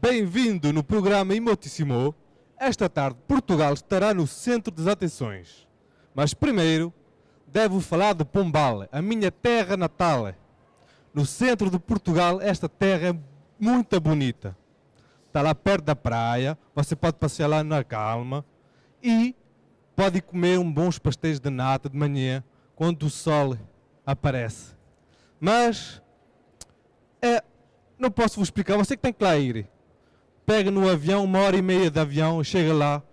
Bem-vindo no programa Imotissimo. Esta tarde, Portugal estará no centro das atenções. Mas primeiro, devo falar de Pombal, a minha terra natal. No centro de Portugal, esta terra é muito bonita. Está lá perto da praia, você pode passear lá na calma e pode comer bons pastéis de nata de manhã, quando o sol aparece. Mas, não posso vos explicar, você que tem que lá ir. Pega no avião, 1h30 de avião, chega lá,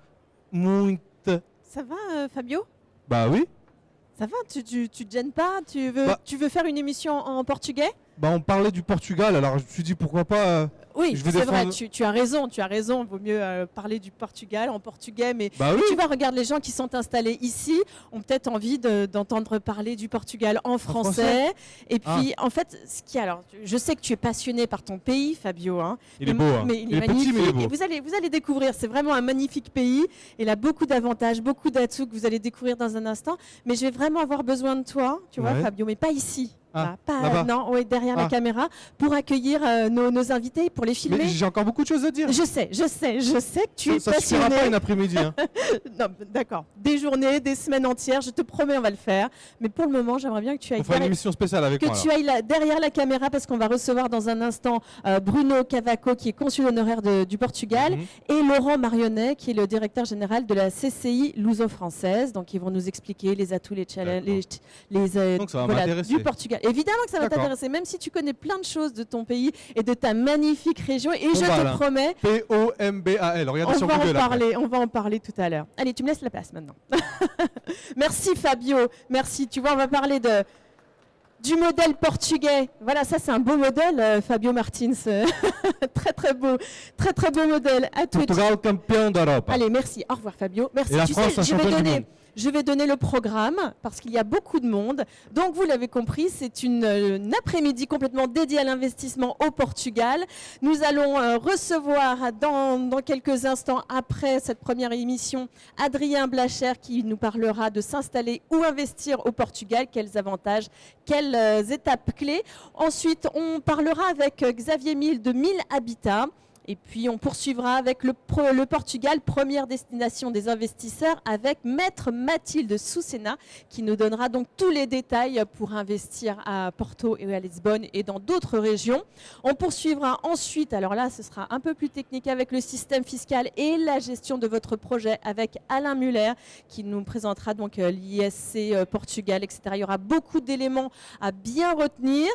muita... Ça va, Fabio? Bah oui. Ça va, tu te gênes pas? Tu veux faire une émission en portugais? Bah on parlait du Portugal, alors je me suis dit pourquoi pas... Oui, je vais c'est vrai, défendre- tu as raison, il vaut mieux parler du Portugal en portugais, mais Bah oui. tu vois, regarde, les gens qui sont installés ici ont peut-être envie d'entendre parler du Portugal en français. Et puis, en fait, alors, je sais que tu es passionné par ton pays, Fabio, hein, Il est beau, hein. mais il Il est est petit, mais il est magnifique. beau. Et vous allez découvrir, c'est vraiment un magnifique pays. Il a beaucoup d'avantages, beaucoup d'atouts que vous allez découvrir dans un instant. Mais je vais vraiment avoir besoin de toi, tu vois, Ouais. Fabio, mais pas ici. Ah, Pas, là-bas. non, oui, derrière la Ah. caméra, pour accueillir nos invités, pour les filmer. Mais j'ai encore beaucoup de choses à dire. Je sais que tu es Ça suffira passionné. pas une après-midi. Hein. Non, d'accord. Des journées, des semaines entières, je te promets, on va le faire. Mais pour le moment, j'aimerais bien que tu ailles On fera une émission spéciale avec moi. derrière la caméra, parce qu'on va recevoir dans un instant Bruno Cavaco, qui est consul honoraire du Portugal, et Laurent Marionnet, qui est le directeur général de la CCI luso-française. Donc, ils vont nous expliquer les atouts, les challenges, Donc, ça va m'intéresser. du Portugal. Évidemment que ça va D'accord. t'intéresser, même si tu connais plein de choses de ton pays et de ta magnifique région. Et je Pombal, te hein. promets, Pombal, regardez on sur va en Google. après. parler, on va en parler tout à l'heure. Allez, tu me laisses la place maintenant. Merci Fabio, merci. Tu vois, on va parler du modèle portugais. Voilà, ça c'est un beau modèle, Fabio Martins. Très beau modèle. À tout de suite. Portugal campeão da Europa. Allez, merci. Au revoir Fabio. Merci. Et la Tu France, sais, un champion du monde. je vais donner le programme parce qu'il y a beaucoup de monde. Donc, vous l'avez compris, c'est une après-midi complètement dédiée à l'investissement au Portugal. Nous allons recevoir dans quelques instants, après cette première émission, Adrien Blacher qui nous parlera de s'installer ou investir au Portugal, quels avantages, quelles étapes clés. Ensuite, on parlera avec Xavier Mille de 1000 Habitat. Et puis, on poursuivra avec le Portugal, première destination des investisseurs, avec Maître Mathilde Soucena, qui nous donnera donc tous les détails pour investir à Porto et à Lisbonne et dans d'autres régions. On poursuivra ensuite, alors là, ce sera un peu plus technique, avec le système fiscal et la gestion de votre projet avec Alain Muller, qui nous présentera donc l'ISC Portugal, etc. Il y aura beaucoup d'éléments à bien retenir.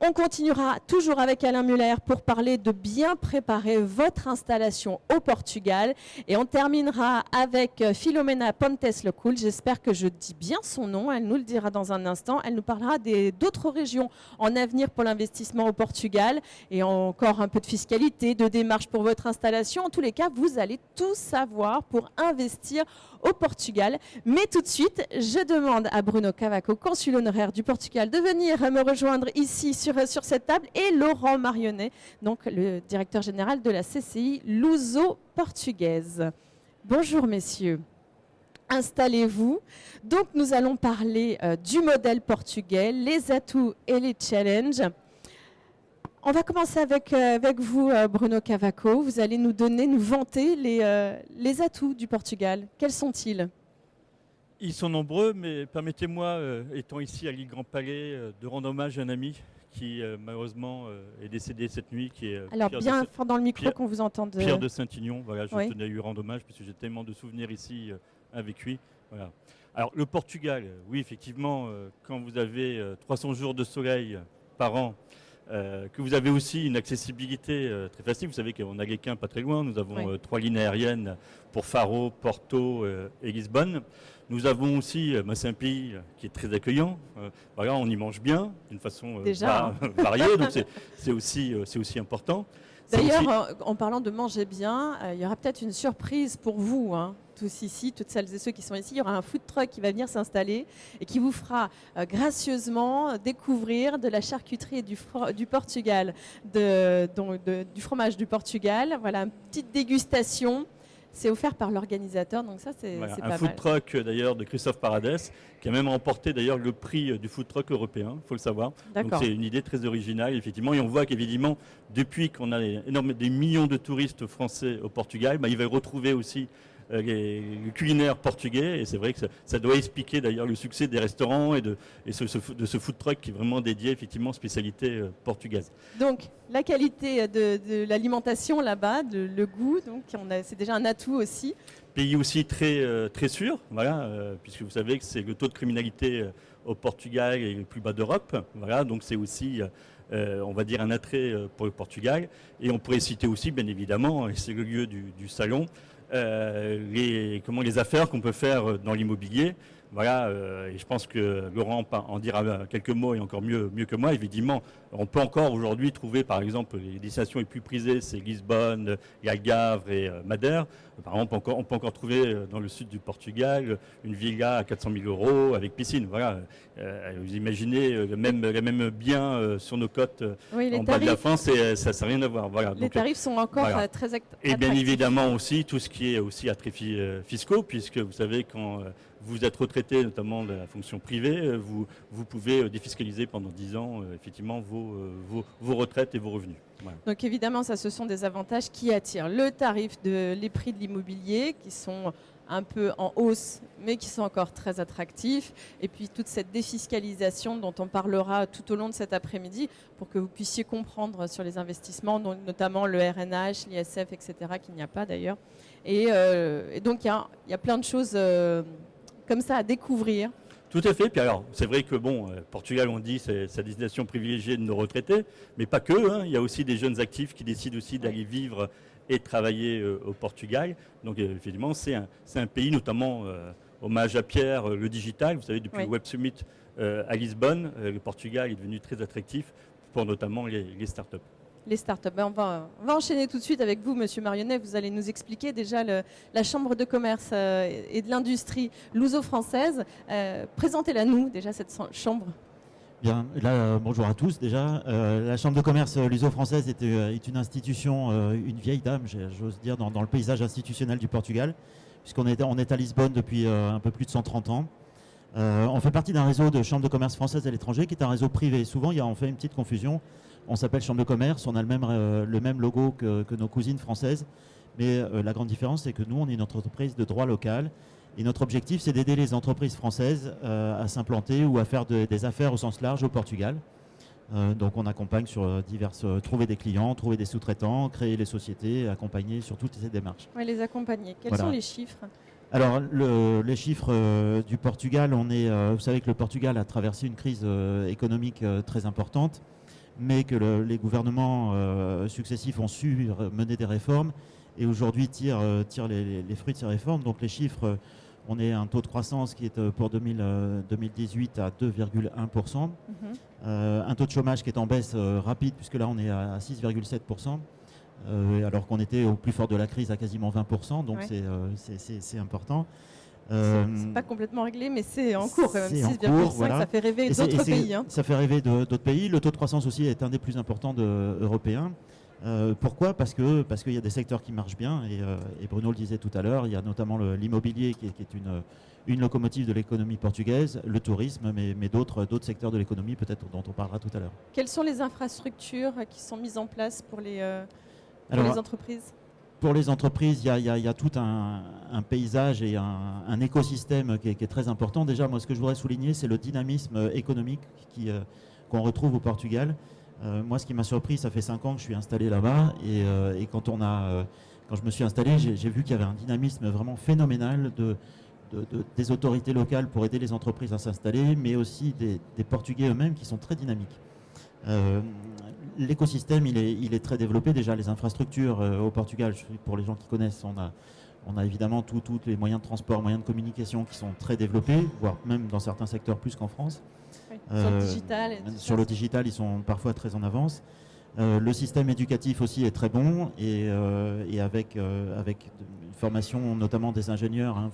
On continuera toujours avec Alain Muller pour parler de bien préparer votre installation au Portugal. Et on terminera avec Philomena Pontes Lecoul. J'espère que je dis bien son nom. Elle nous le dira dans un instant. Elle nous parlera d'autres régions en avenir pour l'investissement au Portugal. Et encore un peu de fiscalité, de démarche pour votre installation. En tous les cas, vous allez tout savoir pour investir au Portugal. Mais tout de suite, je demande à Bruno Cavaco, consul honoraire du Portugal, de venir me rejoindre ici sur cette table, et Laurent Marionnet, donc le directeur général de la CCI luso-portugaise. Bonjour messieurs, installez-vous. Donc nous allons parler du modèle portugais, les atouts et les challenges. On va commencer avec vous, Bruno Cavaco. Vous allez nous vanter les atouts du Portugal. Quels sont-ils ? Ils sont nombreux, mais permettez-moi, étant ici à l'île Grand Palais, de rendre hommage à un ami qui malheureusement est décédé cette nuit, qui est Alors Pierre bien de, fort dans le micro Pierre- qu'on vous entende. Pierre de Saint-Ignon. Voilà, je Oui. tenais à lui rendre hommage parce que j'ai tellement de souvenirs ici avec lui. Voilà. Alors le Portugal, oui effectivement, quand vous avez 300 jours de soleil par an, que vous avez aussi une accessibilité très facile. Vous savez qu'on a Guéquin pas très loin. Nous avons 3 lignes aériennes pour Faro, Porto et Lisbonne. Nous avons aussi c'est un pays qui est très accueillant. Voilà, on y mange bien d'une façon variée, donc c'est aussi important. D'ailleurs, en parlant de manger bien, il y aura peut-être une surprise pour vous, hein, tous ici, toutes celles et ceux qui sont ici. Il y aura un food truck qui va venir s'installer et qui vous gracieusement découvrir de la charcuterie et du Portugal, du fromage du Portugal. Voilà, une petite dégustation. C'est offert par l'organisateur, donc ça c'est Voilà, c'est un pas food mal. truck d'ailleurs de Christophe Paradès, qui a même remporté d'ailleurs le prix du food truck européen, il faut le savoir. Donc D'accord. c'est une idée très originale, effectivement. Et on voit qu'évidemment, depuis qu'on a des millions de touristes français au Portugal, ils veulent retrouver aussi les culinaires portugais. Et c'est vrai que ça doit expliquer d'ailleurs le succès des restaurants et de ce food truck qui est vraiment dédié effectivement aux spécialités portugaises. Donc la qualité de l'alimentation là-bas, le goût, donc c'est déjà un atout aussi. Pays aussi très sûr, voilà, puisque vous savez que c'est le taux de criminalité au Portugal est le plus bas d'Europe. Voilà, donc c'est aussi, on va dire, un attrait pour le Portugal. Et on pourrait citer aussi, bien évidemment, et c'est le lieu du salon, les affaires qu'on peut faire dans l'immobilier. Voilà, et je pense que Laurent en dira quelques mots et encore mieux que moi. Évidemment, on peut encore aujourd'hui trouver, par exemple, les destinations les plus prisées, c'est Lisbonne, Algarve et Madère. Par exemple, on peut encore trouver dans le sud du Portugal une villa à 400 000 € avec piscine. Voilà, vous imaginez le même bien sur nos côtes Oui, les en bas de la tarifs, France, et ça n'a rien à voir. Voilà. les Donc, tarifs sont encore voilà. très et bien attractifs. évidemment aussi tout ce qui est aussi attraits fiscaux, puisque vous savez quand vous êtes retraité, notamment de la fonction privée, vous pouvez défiscaliser pendant 10 ans effectivement vos retraites et vos revenus. Voilà. Donc évidemment, ça, ce sont des avantages qui attirent le tarif les prix de l'immobilier qui sont un peu en hausse, mais qui sont encore très attractifs. Et puis toute cette défiscalisation dont on parlera tout au long de cet après-midi pour que vous puissiez comprendre sur les investissements, notamment le RNH, l'ISF, etc., qu'il n'y a pas d'ailleurs. Et donc il y a plein de choses comme ça à découvrir. Tout à fait. Puis alors, c'est vrai que bon, Portugal, on dit, c'est sa destination privilégiée de nos retraités, mais pas que. Hein. Il y a aussi des jeunes actifs qui décident aussi d'aller vivre et travailler au Portugal. Donc, effectivement, c'est un pays, notamment, hommage à Pierre, le digital. Vous savez, depuis le Web Summit à Lisbonne, le Portugal est devenu très attractif pour notamment les startups. Les startups. On va enchaîner tout de suite avec vous, Monsieur Marionnet. Vous allez nous expliquer déjà la Chambre de commerce et de l'industrie luso-française. Présentez-la nous, déjà, cette chambre. Bien, là, bonjour à tous déjà. La Chambre de commerce luso-française est une institution, une vieille dame, j'ose dire, dans le paysage institutionnel du Portugal, puisqu'on est à Lisbonne depuis un peu plus de 130 ans. On fait partie d'un réseau de chambres de commerce françaises à l'étranger qui est un réseau privé. Souvent, on fait une petite confusion. On s'appelle Chambre de commerce, on a le même logo que nos cousines françaises. Mais la grande différence, c'est que nous, on est une entreprise de droit local. Et notre objectif, c'est d'aider les entreprises françaises à s'implanter ou à faire des affaires au sens large au Portugal. Donc on accompagne sur trouver des clients, trouver des sous-traitants, créer les sociétés, accompagner sur toutes ces démarches. Oui, les accompagner. Quels Voilà. sont les chiffres ? Alors, les chiffres du Portugal, vous savez que le Portugal a traversé une crise économique très importante, mais que les gouvernements successifs ont su mener des réformes et aujourd'hui tirent les fruits de ces réformes. Donc les chiffres, on est à un taux de croissance qui est pour 2018 à 2,1%, un taux de chômage qui est en baisse rapide puisque là on est à 6,7%. Alors qu'on était au plus fort de la crise à quasiment 20%, donc c'est important. C'est pas complètement réglé, mais c'est en cours quand même. 6,5, voilà. Ça fait rêver d'autres pays. Hein. Ça fait rêver d'autres pays. Le taux de croissance aussi est un des plus importants européens. Pourquoi ? Parce qu'il y a des secteurs qui marchent bien, et Bruno le disait tout à l'heure, il y a notamment l'immobilier qui est une locomotive de l'économie portugaise, le tourisme, mais d'autres secteurs de l'économie peut-être dont on parlera tout à l'heure. Quelles sont les infrastructures qui sont mises en place pour les entreprises ? Pour les entreprises, il y a tout un paysage et un écosystème qui est très important. Déjà, moi, ce que je voudrais souligner, c'est le dynamisme économique qu'on retrouve au Portugal. Moi, ce qui m'a surpris, ça fait 5 ans que je suis installé là-bas, et quand je me suis installé, j'ai vu qu'il y avait un dynamisme vraiment phénoménal des autorités locales pour aider les entreprises à s'installer, mais aussi des Portugais eux-mêmes qui sont très dynamiques. L'écosystème, il est très développé. Déjà, les infrastructures au Portugal, pour les gens qui connaissent, on a évidemment tous les moyens de transport, moyens de communication qui sont très développés, voire même dans certains secteurs plus qu'en France. Oui, sur le digital. Sur le digital, ils sont parfois très en avance. Le système éducatif aussi est très bon, et avec une formation notamment des ingénieurs. Hein,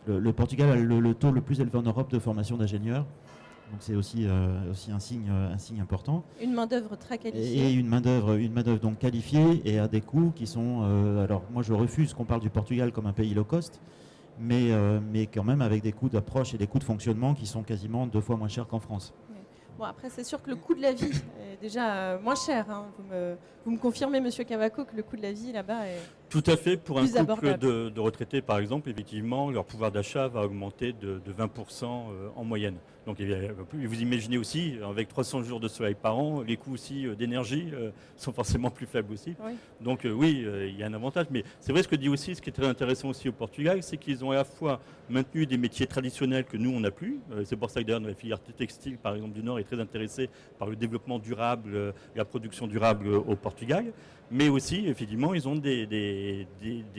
le Portugal a le taux le plus élevé en Europe de formation d'ingénieurs. Donc c'est aussi un signe important. Une main-d'œuvre très qualifiée. Et une main-d'œuvre donc qualifiée et à des coûts qui sont. Alors moi je refuse qu'on parle du Portugal comme un pays low cost, mais quand même avec des coûts d'approche et des coûts de fonctionnement qui sont quasiment 2 fois moins chers qu'en France. Bon, après, c'est sûr que le coût de la vie est déjà moins cher. Hein. Vous me confirmez, Monsieur Cavaco, que le coût de la vie là-bas est Tout à fait. Pour un plus couple abordable. de retraités, par exemple, effectivement, leur pouvoir d'achat va augmenter de 20% en moyenne. Donc vous imaginez aussi, avec 300 jours de soleil par an, les coûts aussi d'énergie sont forcément plus faibles aussi. Oui. Donc oui, il y a un avantage. Mais c'est vrai ce que dit aussi, ce qui est très intéressant aussi au Portugal, c'est qu'ils ont à la fois maintenu des métiers traditionnels que nous, on n'a plus. C'est pour ça que d'ailleurs, la filière textile, par exemple, du Nord est très intéressée par le développement durable, la production durable au Portugal. Mais aussi, effectivement, ils ont des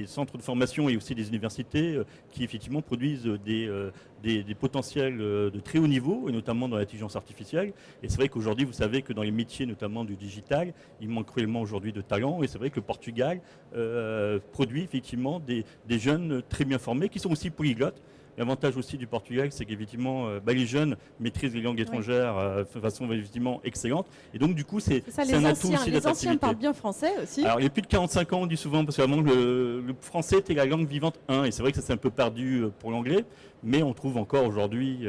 centres de formation et aussi des universités qui, effectivement, produisent des potentiels de très haut niveau, et notamment dans l'intelligence artificielle. Et c'est vrai qu'aujourd'hui, vous savez que dans les métiers, notamment du digital, il manque cruellement aujourd'hui de talents. Et c'est vrai que le Portugal produit, effectivement, des jeunes très bien formés, qui sont aussi polyglottes. L'avantage aussi du Portugal, c'est qu'effectivement, les jeunes maîtrisent les langues étrangères de façon effectivement excellente. Et donc, du coup, c'est un atout aussi Les anciens d'attractivité. parlent bien français aussi. Alors, il y a plus de 45 ans, on dit souvent, parce qu'avant, le français était la langue vivante 1. Et c'est vrai que ça s'est un peu perdu pour l'anglais. Mais on trouve encore aujourd'hui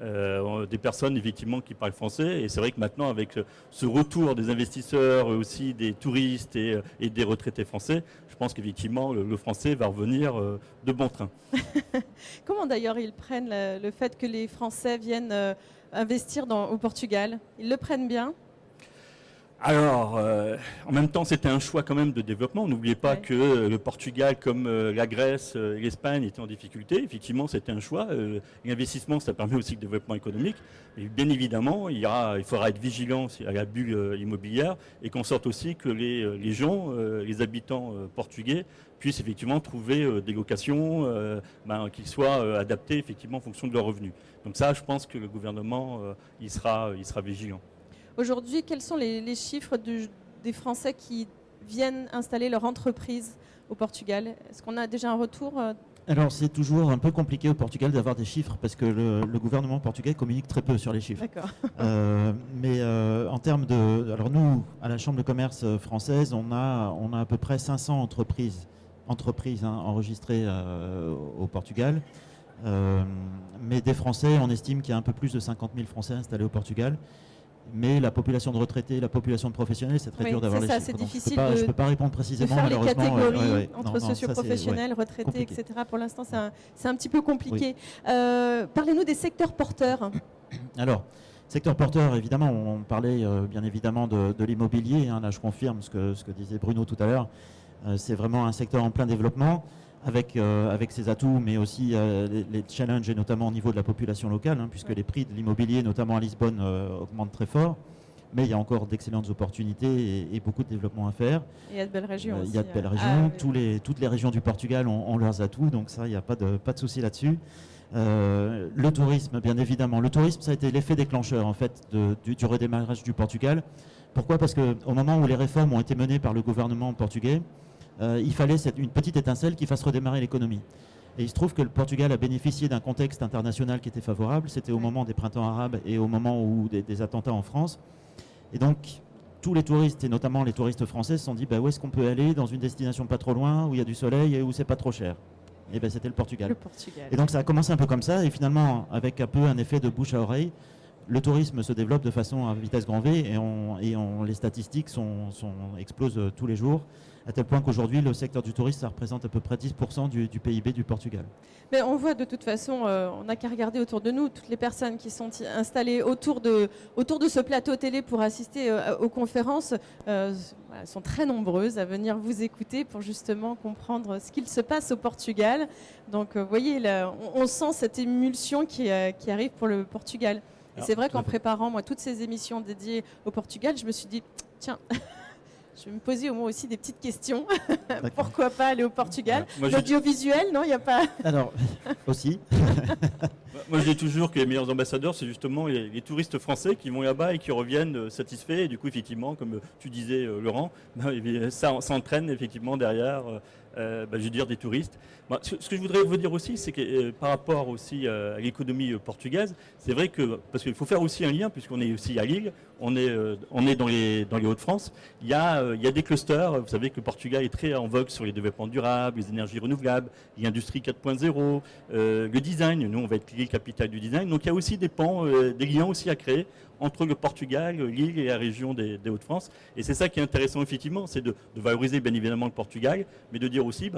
des personnes effectivement qui parlent français. Et c'est vrai que maintenant, avec ce retour des investisseurs, aussi des touristes et des retraités français, je pense qu'effectivement, le français va revenir de bon train. Comment d'ailleurs ils prennent le fait que les Français viennent investir au Portugal? Ils le prennent bien? Alors, en même temps, c'était un choix quand même de développement. N'oubliez pas que le Portugal, comme la Grèce, l'Espagne, étaient en difficulté. Effectivement, c'était un choix. L'investissement, ça permet aussi le développement économique. Et bien évidemment, il faudra être vigilant à la bulle immobilière et qu'on sorte aussi que les gens, les habitants portugais, puissent effectivement trouver des locations qui soient adaptées effectivement en fonction de leurs revenus. Donc ça, je pense que le gouvernement, il sera vigilant. Aujourd'hui, quels sont les chiffres des Français qui viennent installer leur entreprise au Portugal? Est-ce qu'on a déjà un retour? Alors c'est toujours un peu compliqué au Portugal d'avoir des chiffres parce que le gouvernement portugais communique très peu sur les chiffres. D'accord. Mais en termes de... Alors nous, à la Chambre de commerce française, on a à peu près 500 entreprises enregistrées au Portugal. Mais des Français, on estime qu'il y a un peu plus de 50 000 Français installés au Portugal. Mais la population de retraités, la population de professionnels, c'est très dur d'avoir les chiffres. C'est Donc, difficile je ne peux pas répondre précisément, de faire les malheureusement. catégories entre socioprofessionnels, retraités, compliqué. etc. Pour l'instant, c'est un petit peu compliqué. Parlez-nous des secteurs porteurs. Alors, secteur porteur, évidemment, on parlait bien évidemment de l'immobilier. Là, je confirme ce que disait Bruno tout à l'heure. C'est vraiment un secteur en plein développement, avec ses atouts, mais aussi les challenges, et notamment au niveau de la population locale, puisque les prix de l'immobilier, notamment à Lisbonne, augmentent très fort. Mais il y a encore d'excellentes opportunités et beaucoup de développement à faire. Il y a de belles régions aussi. Il y a de belles régions. Toutes les régions du Portugal ont leurs atouts, donc ça, il n'y a pas de souci là-dessus. Le tourisme, bien évidemment. Le tourisme, ça a été l'effet déclencheur, en fait, du redémarrage du Portugal. Pourquoi? Parce qu'au moment où les réformes ont été menées par le gouvernement portugais, il fallait une petite étincelle qui fasse redémarrer l'économie. Et il se trouve que le Portugal a bénéficié d'un contexte international qui était favorable. C'était au moment des printemps arabes et au moment où des attentats en France. Et donc, tous les touristes, et notamment les touristes français, se sont dit où est-ce qu'on peut aller dans une destination pas trop loin, où il y a du soleil et où c'est pas trop cher? Et c'était le Portugal. Et donc ça a commencé un peu comme ça, et finalement, avec un peu un effet de bouche à oreille, le tourisme se développe de façon à vitesse grand V, et les statistiques explosent tous les jours, à tel point qu'aujourd'hui, le secteur du tourisme, ça représente à peu près 10% du PIB du Portugal. Mais on voit de toute façon, on n'a qu'à regarder autour de nous, toutes les personnes qui sont installées autour de ce plateau télé pour assister aux conférences sont très nombreuses à venir vous écouter pour justement comprendre ce qu'il se passe au Portugal. Donc vous voyez, là, on sent cette émulsion qui arrive pour le Portugal. Et c'est vrai qu'en préparant moi toutes ces émissions dédiées au Portugal, je me suis dit, tiens... Je vais me poser au moins aussi des petites questions. Pourquoi pas aller au Portugal? L'audiovisuel, non, il n'y a pas... Alors, aussi. Moi, je dis toujours que les meilleurs ambassadeurs, c'est justement les touristes français qui vont là-bas et qui reviennent satisfaits. Et du coup, effectivement, comme tu disais, Laurent, ça entraîne effectivement derrière je veux dire des touristes. Bon, ce que je voudrais vous dire aussi, c'est que par rapport aussi à l'économie portugaise, c'est vrai que, parce qu'il faut faire aussi un lien, puisqu'on est aussi à Lille, on est dans les Hauts-de-France, il y a des clusters. Vous savez que le Portugal est très en vogue sur les développements durables, les énergies renouvelables, l'industrie 4.0, le design. Nous, on va être Lille, capitale du design. Donc il y a aussi des pans, des liens aussi à créer entre le Portugal, Lille et la région des Hauts-de-France. Et c'est ça qui est intéressant, effectivement, c'est de valoriser bien évidemment le Portugal, mais de dire aussi,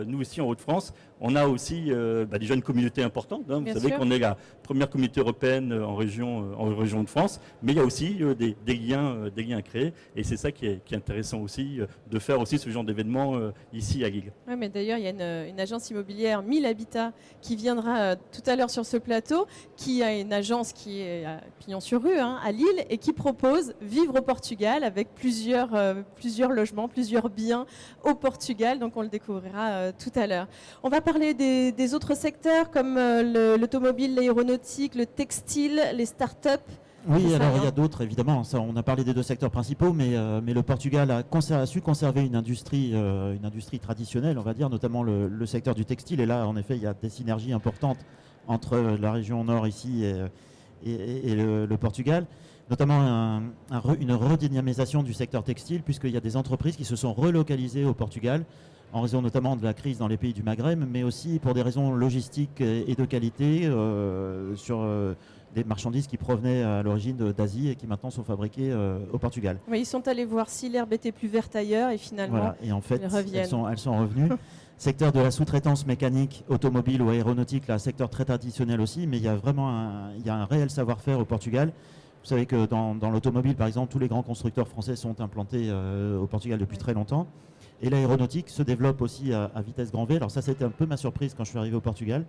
nous ici en Hauts-de-France, on a aussi déjà une communauté importante. Hein. Vous savez qu'on est la première communauté européenne en région de France, mais il y a aussi des liens à créer. Et c'est ça qui est intéressant aussi, de faire aussi ce genre d'événement ici à Lille. Oui, mais d'ailleurs, il y a une agence immobilière 1000 Habitat qui viendra tout à l'heure sur ce plateau, qui a une agence qui est à Pignon-sur-Rue, à Lille, et qui propose vivre au Portugal avec plusieurs logements, plusieurs biens au Portugal. Donc on le découvrira tout à l'heure. On va parler des autres secteurs comme l'automobile, l'aéronautique, le textile, les start-up. Oui, alors il y a d'autres, évidemment. Ça, on a parlé des deux secteurs principaux, mais le Portugal a su conserver une industrie traditionnelle, on va dire, notamment le secteur du textile. Et là, en effet, il y a des synergies importantes entre la région nord ici et le Portugal, notamment une redynamisation du secteur textile, puisqu'il y a des entreprises qui se sont relocalisées au Portugal, en raison notamment de la crise dans les pays du Maghreb, mais aussi pour des raisons logistiques et de qualité sur des marchandises qui provenaient à l'origine d'Asie et qui maintenant sont fabriquées au Portugal. Oui, ils sont allés voir si l'herbe était plus verte ailleurs et finalement, voilà. Et en fait, ils reviennent. elles sont revenues. Secteur de la sous-traitance mécanique, automobile ou aéronautique, là, secteur très traditionnel aussi, mais il y a vraiment un réel savoir-faire au Portugal. Vous savez que dans l'automobile, par exemple, tous les grands constructeurs français sont implantés au Portugal depuis très longtemps. Et l'aéronautique se développe aussi à vitesse grand V. Alors ça, c'était un peu ma surprise quand je suis arrivé au Portugal.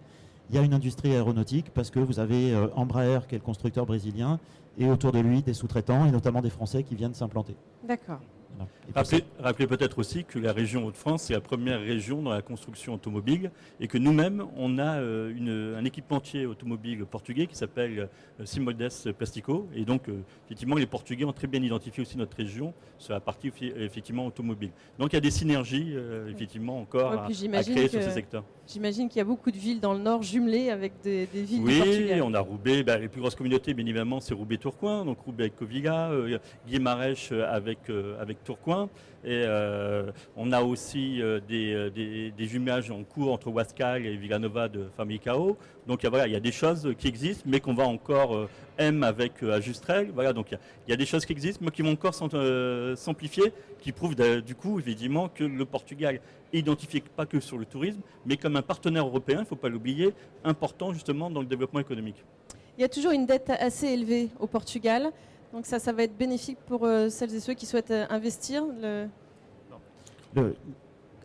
Il y a une industrie aéronautique parce que vous avez Embraer, qui est le constructeur brésilien, et autour de lui des sous-traitants, et notamment des Français qui viennent s'implanter. D'accord. Voilà. Rappelez peut-être aussi que la région Hauts-de-France, c'est la première région dans la construction automobile et que nous-mêmes, on a un équipementier automobile portugais qui s'appelle Simoldes Plastico. Et donc, effectivement, les Portugais ont très bien identifié aussi notre région sur la partie effectivement automobile. Donc, il y a des synergies, effectivement, encore à créer sur ces secteurs. J'imagine qu'il y a beaucoup de villes dans le nord jumelées avec des villes du Portugal. Oui, on a Roubaix. Les plus grosses communautés, bien évidemment, c'est Roubaix-Tourcoing. Donc, Roubaix avec Covilla, Guimarães avec Tourcoing. Et on a aussi des jumelages en cours entre Huascal et Villanova de Famalicão. Donc il y a des choses qui existent, mais qu'on va encore avec Ajustrel. Voilà, donc il y a des choses qui existent, mais qui vont encore s'amplifier, qui prouvent du coup, évidemment, que le Portugal est identifié pas que sur le tourisme, mais comme un partenaire européen, il ne faut pas l'oublier, important justement dans le développement économique. Il y a toujours une dette assez élevée au Portugal. Donc ça va être bénéfique pour celles et ceux qui souhaitent investir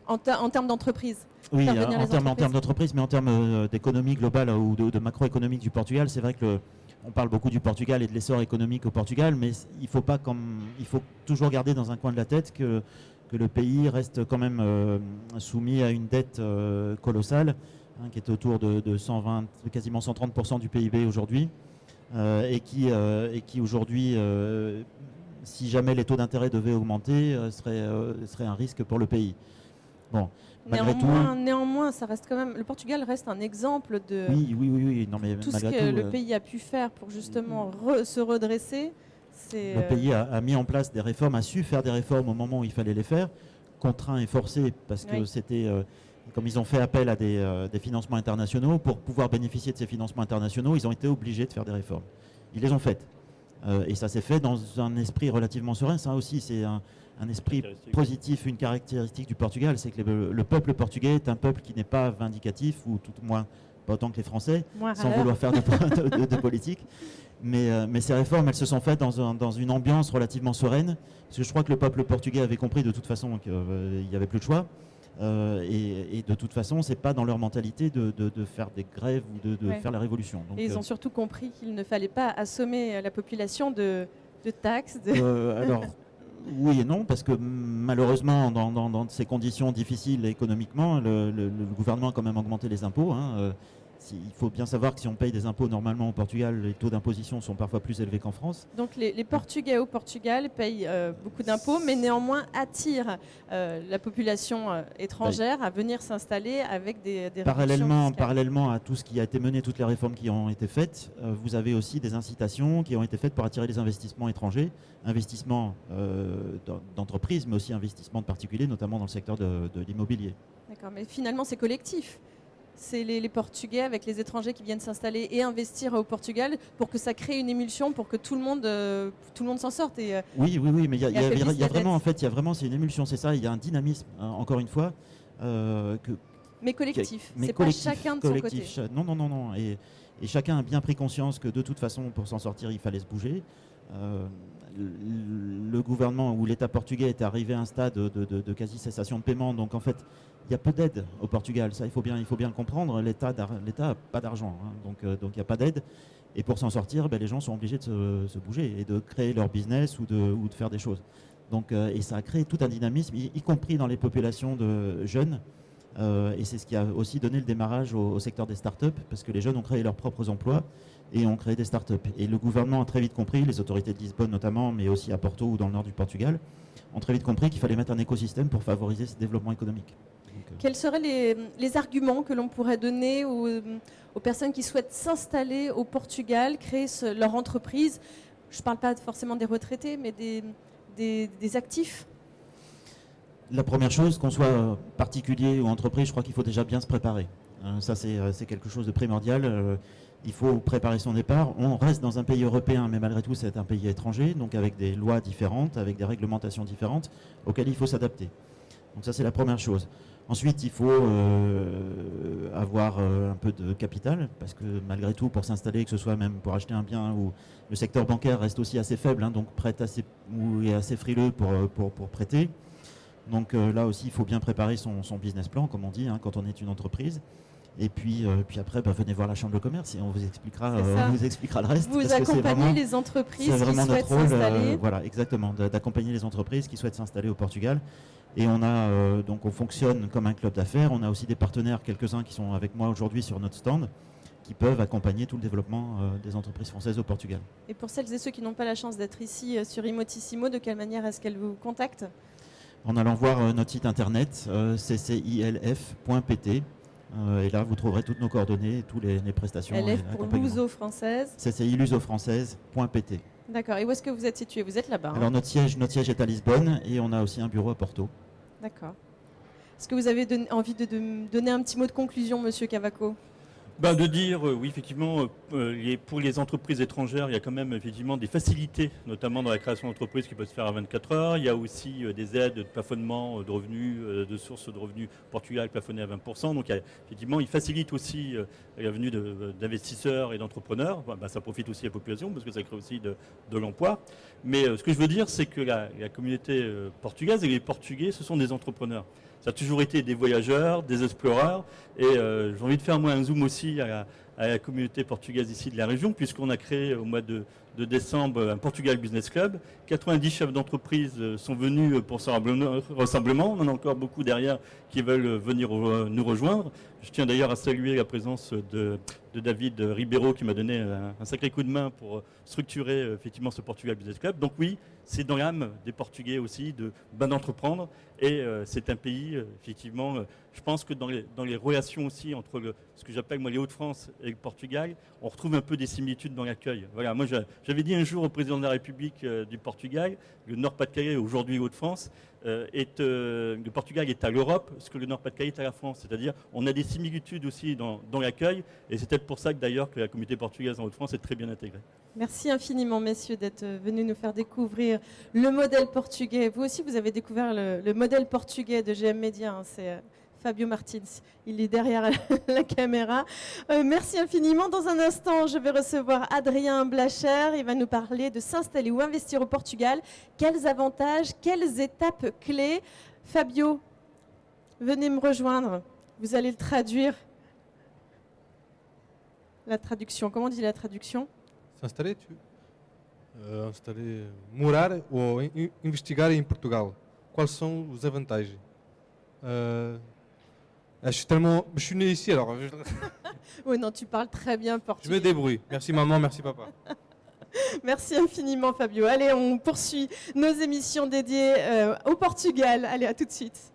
en termes d'entreprise. Oui, en termes d'entreprise, mais en termes d'économie globale ou de macroéconomique du Portugal, c'est vrai que on parle beaucoup du Portugal et de l'essor économique au Portugal, mais il faut toujours garder dans un coin de la tête que le pays reste quand même soumis à une dette colossale, qui est autour de 120, quasiment 130% du PIB aujourd'hui. Et qui aujourd'hui, si jamais les taux d'intérêt devaient augmenter, serait un risque pour le pays. Bon, néanmoins, ça reste quand même. Le Portugal reste un exemple de oui. Non, mais tout ce que le pays a pu faire pour justement se redresser. Le pays a mis en place des réformes, a su faire des réformes au moment où il fallait les faire, contraint et forcé, parce que c'était. Comme ils ont fait appel à des financements internationaux, pour pouvoir bénéficier de ces financements internationaux, ils ont été obligés de faire des réformes. Ils les ont faites. Et ça s'est fait dans un esprit relativement serein. Ça aussi, c'est un esprit positif, une caractéristique du Portugal, c'est que le peuple portugais est un peuple qui n'est pas vindicatif, ou tout au moins pas autant que les Français, sans vouloir faire de politique. Mais ces réformes, elles se sont faites dans une ambiance relativement sereine, parce que je crois que le peuple portugais avait compris de toute façon qu'il n'y avait plus de choix. Et de toute façon, c'est pas dans leur mentalité de faire des grèves ou de faire la révolution. Donc, et ils ont surtout compris qu'il ne fallait pas assommer la population de taxes. Alors, oui et non, parce que malheureusement, dans ces conditions difficiles économiquement, le gouvernement a quand même augmenté les impôts. il faut bien savoir que si on paye des impôts normalement au Portugal, les taux d'imposition sont parfois plus élevés qu'en France. Donc les Portugais au Portugal payent beaucoup d'impôts, mais néanmoins attirent la population étrangère à venir s'installer avec des réductions fiscales. Parallèlement à tout ce qui a été mené, toutes les réformes qui ont été faites, vous avez aussi des incitations qui ont été faites pour attirer les investissements étrangers, investissements d'entreprises, mais aussi investissements de particuliers, notamment dans le secteur de l'immobilier. D'accord, mais finalement c'est collectif. C'est les Portugais avec les étrangers qui viennent s'installer et investir au Portugal pour que ça crée une émulsion, pour que tout le monde s'en sorte. Oui, mais il y a vraiment, en fait, c'est une émulsion, c'est ça. Il y a un dynamisme, encore une fois, mais collectif. C'est pas chacun de son côté. Non. Et chacun a bien pris conscience que de toute façon, pour s'en sortir, il fallait se bouger. Le gouvernement ou l'État portugais est arrivé à un stade de quasi-cessation de paiement. Donc en fait, il y a peu d'aide au Portugal. Ça, il faut bien le comprendre. L'État n'a pas d'argent. Donc il n'y a pas d'aide. Et pour s'en sortir, les gens sont obligés de se bouger et de créer leur business ou de faire des choses. Donc, et ça a créé tout un dynamisme, y compris dans les populations de jeunes. Et c'est ce qui a aussi donné le démarrage au secteur des startups, parce que les jeunes ont créé leurs propres emplois et ont créé des startups. Et le gouvernement a très vite compris, les autorités de Lisbonne notamment, mais aussi à Porto ou dans le nord du Portugal, ont très vite compris qu'il fallait mettre un écosystème pour favoriser ce développement économique. Quels seraient les arguments que l'on pourrait donner aux personnes qui souhaitent s'installer au Portugal, créer leur entreprise? Je ne parle pas forcément des retraités, mais des actifs. La première chose, qu'on soit particulier ou entreprise, je crois qu'il faut déjà bien se préparer. Ça, c'est quelque chose de primordial. Il faut préparer son départ. On reste dans un pays européen, mais malgré tout, c'est un pays étranger, donc avec des lois différentes, avec des réglementations différentes, auxquelles il faut s'adapter. Donc ça, c'est la première chose. Ensuite, il faut avoir un peu de capital, parce que malgré tout, pour s'installer, que ce soit même pour acheter un bien, où le secteur bancaire reste aussi assez faible, donc est assez frileux pour prêter. Donc là aussi, il faut bien préparer son business plan, comme on dit, quand on est une entreprise. Et puis après, venez voir la Chambre de commerce et on vous expliquera le reste. Vous accompagnez les entreprises qui souhaitent s'installer. Voilà, exactement, d'accompagner les entreprises qui souhaitent s'installer au Portugal. Et on fonctionne comme un club d'affaires. On a aussi des partenaires, quelques-uns qui sont avec moi aujourd'hui sur notre stand, qui peuvent accompagner tout le développement des entreprises françaises au Portugal. Et pour celles et ceux qui n'ont pas la chance d'être ici sur Imotissimo, de quelle manière est-ce qu'elles vous contactent? En allant voir notre site internet ccilf.pt. Et là, vous trouverez toutes nos coordonnées, toutes les prestations. LF pour luso-française. cciluso-française.pt. D'accord. Et où est-ce que vous êtes situé? Vous êtes là-bas. Alors notre siège est à Lisbonne et on a aussi un bureau à Porto. D'accord. Est-ce que vous avez envie de donner un petit mot de conclusion, Monsieur Cavaco? De dire, oui, effectivement, pour les entreprises étrangères, il y a quand même effectivement des facilités, notamment dans la création d'entreprises qui peuvent se faire à 24 heures. Il y a aussi des aides de plafonnement de revenus, de sources de revenus Portugal plafonnées à 20%. Donc, effectivement, il facilite aussi la venue d'investisseurs et d'entrepreneurs. Ça profite aussi à la population parce que ça crée aussi de l'emploi. Mais ce que je veux dire, c'est que la communauté portugaise et les Portugais, ce sont des entrepreneurs. Ça a toujours été des voyageurs, des exploreurs. Et j'ai envie de faire moi un zoom aussi à la communauté portugaise ici de la région, puisqu'on a créé au mois de décembre un Portugal Business Club. 90 chefs d'entreprise sont venus pour ce rassemblement. On en a encore beaucoup derrière qui veulent venir nous rejoindre. Je tiens d'ailleurs à saluer la présence de David Ribeiro qui m'a donné un sacré coup de main pour structurer effectivement ce Portugal Business Club. Donc oui, c'est dans l'âme des Portugais aussi d'entreprendre. Et c'est un pays, effectivement, je pense que dans les relations aussi entre ce que j'appelle moi les Hauts-de-France et le Portugal, on retrouve un peu des similitudes dans l'accueil. Voilà, moi j'avais dit un jour au président de la République du Portugal, le Nord-Pas-de-Calais, aujourd'hui Hauts-de-France, le Portugal est à l'Europe, ce que le Nord-Pas-de-Calais est à la France. C'est-à-dire on a des similitudes aussi dans l'accueil, et c'est peut-être pour ça que d'ailleurs que la communauté portugaise en Hauts-de-France est très bien intégrée. Merci infiniment, messieurs, d'être venus nous faire découvrir le modèle portugais. Vous aussi, vous avez découvert le modèle portugais de GM Media. C'est Fabio Martins, il est derrière la caméra. Merci infiniment. Dans un instant, je vais recevoir Adrien Blacher. Il va nous parler de s'installer ou investir au Portugal. Quels avantages, quelles étapes clés? Fabio, venez me rejoindre. Vous allez le traduire. La traduction, comment on dit la traduction? S'installer, morar ou investigar em Portugal. Quels sont os avantages? Je suis né ici, alors Oh non, tu parles très bien Je portugais. me débrouille. Merci maman, merci papa. Merci infiniment Fabio. Allez, on poursuit nos émissions dédiées au Portugal. Allez, à tout de suite.